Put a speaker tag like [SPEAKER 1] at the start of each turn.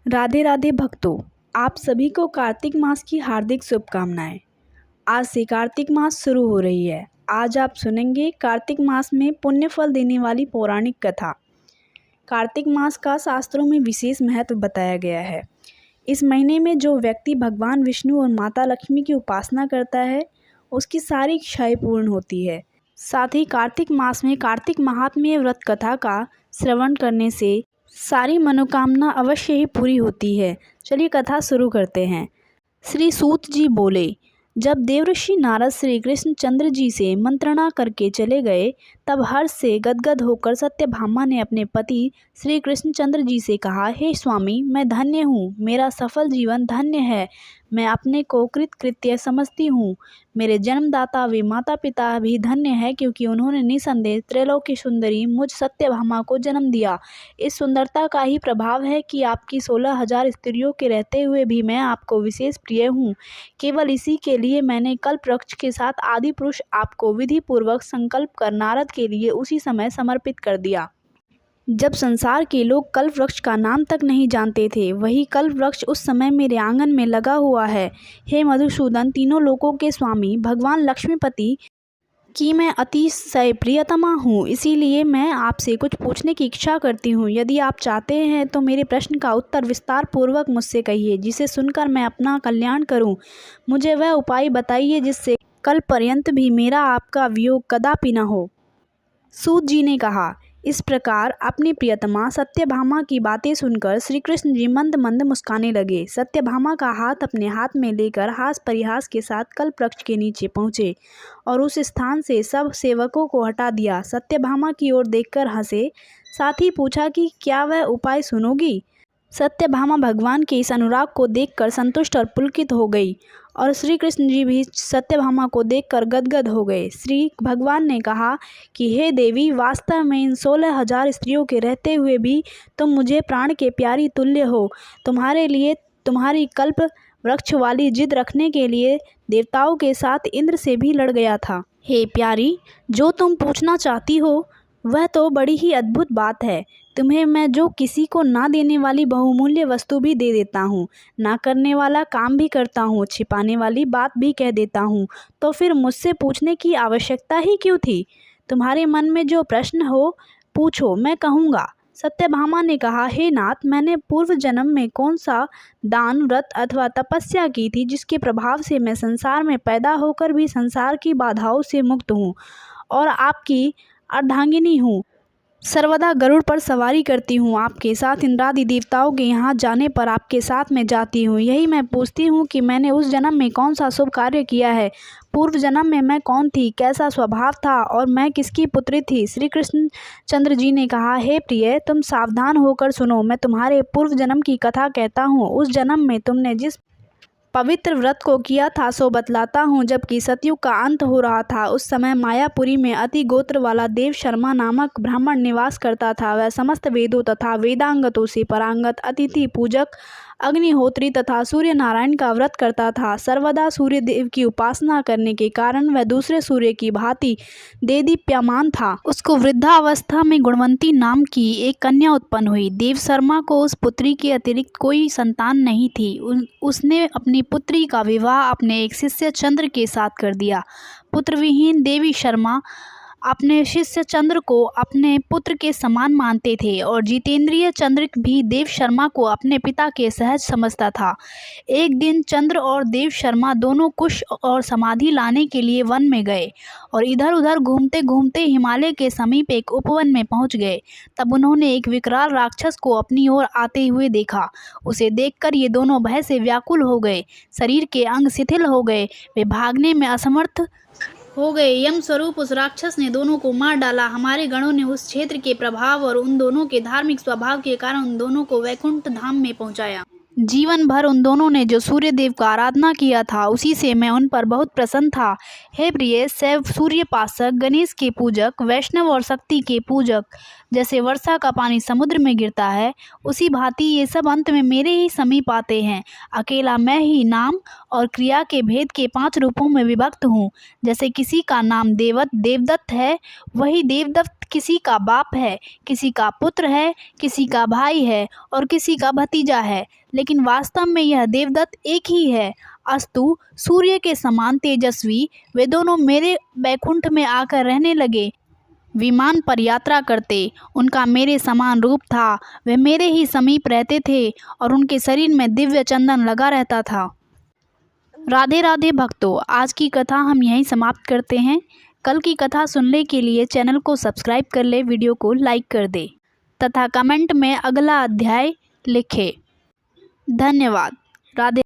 [SPEAKER 1] राधे राधे भक्तों, आप सभी को कार्तिक मास की हार्दिक शुभकामनाएं। आज से कार्तिक मास शुरू हो रही है। आज आप सुनेंगे कार्तिक मास में पुण्य फल देने वाली पौराणिक कथा। कार्तिक मास का शास्त्रों में विशेष महत्व बताया गया है। इस महीने में जो व्यक्ति भगवान विष्णु और माता लक्ष्मी की उपासना करता है, उसकी सारी इच्छाएं पूर्ण होती है। साथ ही कार्तिक मास में कार्तिक महात्म्य व्रत कथा का श्रवण करने से सारी मनोकामना अवश्य ही पूरी होती है। चलिए कथा शुरू करते हैं। श्री सूत जी बोले, जब देवऋषि नारद श्री कृष्ण चंद्र जी से मंत्रणा करके चले गए, तब हर्ष से गदगद होकर सत्यभामा ने अपने पति श्री कृष्णचंद्र जी से कहा, हे स्वामी, मैं धन्य हूँ, मेरा सफल जीवन धन्य है। मैं अपने को कृतकृत्य समझती हूँ। मेरे जन्मदाता वे माता पिता भी धन्य है, क्योंकि उन्होंने निसंदेह त्रैलोक्य सुंदरी मुझ सत्यभामा को जन्म दिया। इस सुंदरता का ही प्रभाव है कि आपकी 16,000 स्त्रियों के रहते हुए भी मैं आपको विशेष प्रिय हूँ। केवल इसी के लिए मैंने कल्प वृक्ष के साथ आदि पुरुष आपको विधि पूर्वक संकल्प कर नारद के लिए उसी समय समर्पित कर दिया। जब संसार के लोग कल्प वृक्ष का नाम तक नहीं जानते थे, वही कल्प वृक्ष उस समय मेरे आंगन में लगा हुआ है। हे मधुसूदन, तीनों लोकों के स्वामी भगवान लक्ष्मीपति की मैं अतिशय प्रियतमा हूँ, इसीलिए मैं आपसे कुछ पूछने की इच्छा करती हूँ। यदि आप चाहते हैं तो मेरे प्रश्न का उत्तर विस्तार पूर्वक मुझसे कहिए, जिसे सुनकर मैं अपना कल्याण करूँ। मुझे वह उपाय बताइए जिससे कल पर्यंत भी मेरा आपका वियोग कदापि न हो। सूत जी ने कहा। इस प्रकार अपनी प्रियतमा सत्यभामा की बातें सुनकर श्री कृष्ण जी मंद मंद मुस्काने लगे। सत्यभामा का हाथ अपने हाथ में लेकर हास परिहास के साथ कल्प वृक्ष के नीचे पहुँचे और उस स्थान से सब सेवकों को हटा दिया। सत्यभामा की ओर देखकर हंसे, साथ ही पूछा कि क्या वह उपाय सुनोगी। सत्यभामा भगवान के इस अनुराग को देखकर संतुष्ट और पुलकित हो गई और श्री कृष्ण जी भी सत्यभामा को देखकर गदगद हो गए। श्री भगवान ने कहा कि हे देवी, वास्तव में इन 16,000 स्त्रियों के रहते हुए भी तुम मुझे प्राण के प्यारी तुल्य हो। तुम्हारे लिए तुम्हारी कल्प वृक्ष वाली जिद रखने के लिए देवताओं के साथ इंद्र से भी लड़ गया था। हे प्यारी, जो तुम पूछना चाहती हो वह तो बड़ी ही अद्भुत बात है। तुम्हें मैं जो किसी को ना देने वाली बहुमूल्य वस्तु भी दे देता हूँ, ना करने वाला काम भी करता हूँ, छिपाने वाली बात भी कह देता हूँ, तो फिर मुझसे पूछने की आवश्यकता ही क्यों थी। तुम्हारे मन में जो प्रश्न हो पूछो, मैं कहूँगा। सत्यभामा ने कहा, हे नाथ, मैंने पूर्व जन्म में कौन सा दान, व्रत अथवा तपस्या की थी जिसके प्रभाव से मैं संसार में पैदा होकर भी संसार की बाधाओं से मुक्त हूँ और आपकी अर्धांगिनी हूँ। सर्वदा गरुड़ पर सवारी करती हूँ, आपके साथ इंद्रादि देवताओं के यहाँ जाने पर आपके साथ में जाती हूँ। यही मैं पूछती हूँ कि मैंने उस जन्म में कौन सा शुभ कार्य किया है। पूर्व जन्म में मैं कौन थी, कैसा स्वभाव था और मैं किसकी पुत्री थी। श्री कृष्ण चंद्र जी ने कहा, हे प्रिय, तुम सावधान होकर सुनो। मैं तुम्हारे पूर्व जन्म की कथा कहता हूँ। उस जन्म में तुमने जिस पवित्र व्रत को किया था सो बतलाता हूँ। जबकि सतयुग का अंत हो रहा था, उस समय मायापुरी में अति गोत्र वाला देव शर्मा नामक ब्राह्मण निवास करता था। वह समस्त वेदों तथा वेदांगतों से परांगत, अतिथि पूजक, अग्निहोत्री तथा सूर्य नारायण का व्रत करता था। सर्वदा सूर्य देव की उपासना करने के कारण वह दूसरे सूर्य की भांति देदीप्यमान था। उसको वृद्धावस्था में गुणवंती नाम की एक कन्या उत्पन्न हुई। देव शर्मा को उस पुत्री के अतिरिक्त कोई संतान नहीं थी। उसने अपनी पुत्री का विवाह अपने एक शिष्य चंद्र के साथ कर दिया। पुत्रविहीन देवी शर्मा अपने शिष्य चंद्र को अपने पुत्र के समान मानते थे और जितेंद्रिय चंद्र भी देव शर्मा को अपने पिता के सहज समझता था। एक दिन चंद्र और देव शर्मा दोनों कुश और समाधि लाने के लिए वन में गए और इधर उधर घूमते घूमते हिमालय के समीप एक उपवन में पहुंच गए। तब उन्होंने एक विकराल राक्षस को अपनी ओर आते हुए देखा। उसे देखकर ये दोनों भय से व्याकुल हो गए। शरीर के अंग शिथिल हो गए, वे भागने में असमर्थ हो गए। यम स्वरूप उस राक्षस ने दोनों को मार डाला। हमारे गणों ने उस क्षेत्र के प्रभाव और उन दोनों के धार्मिक स्वभाव के कारण उन दोनों को वैकुंठ धाम में पहुंचाया। जीवन भर उन दोनों ने जो सूर्य देव का आराधना किया था, उसी से मैं उन पर बहुत प्रसन्न था। हे प्रिय, शैव सूर्यपासक, गणेश के पूजक, वैष्णव और शक्ति के पूजक, जैसे वर्षा का पानी समुद्र में गिरता है, उसी भांति ये सब अंत में मेरे ही समीप आते हैं। अकेला मैं ही नाम और क्रिया के भेद के 5 रूपों में विभक्त हूँ। जैसे किसी का नाम देवदत्त है, वही देवदत्त किसी का बाप है, किसी का पुत्र है, किसी का भाई है और किसी का भतीजा है, लेकिन वास्तव में यह देवदत्त एक ही है। अस्तु, सूर्य के समान तेजस्वी वे दोनों मेरे बैकुंठ में आकर रहने लगे। विमान पर यात्रा करते, उनका मेरे समान रूप था। वे मेरे ही समीप रहते थे और उनके शरीर में दिव्य चंदन लगा रहता था। राधे राधे भक्तों, आज की कथा हम यहीं समाप्त करते हैं। कल की कथा सुनने के लिए चैनल को सब्सक्राइब कर ले, वीडियो को लाइक कर दे तथा कमेंट में अगला अध्याय लिखे। धन्यवाद। राधे।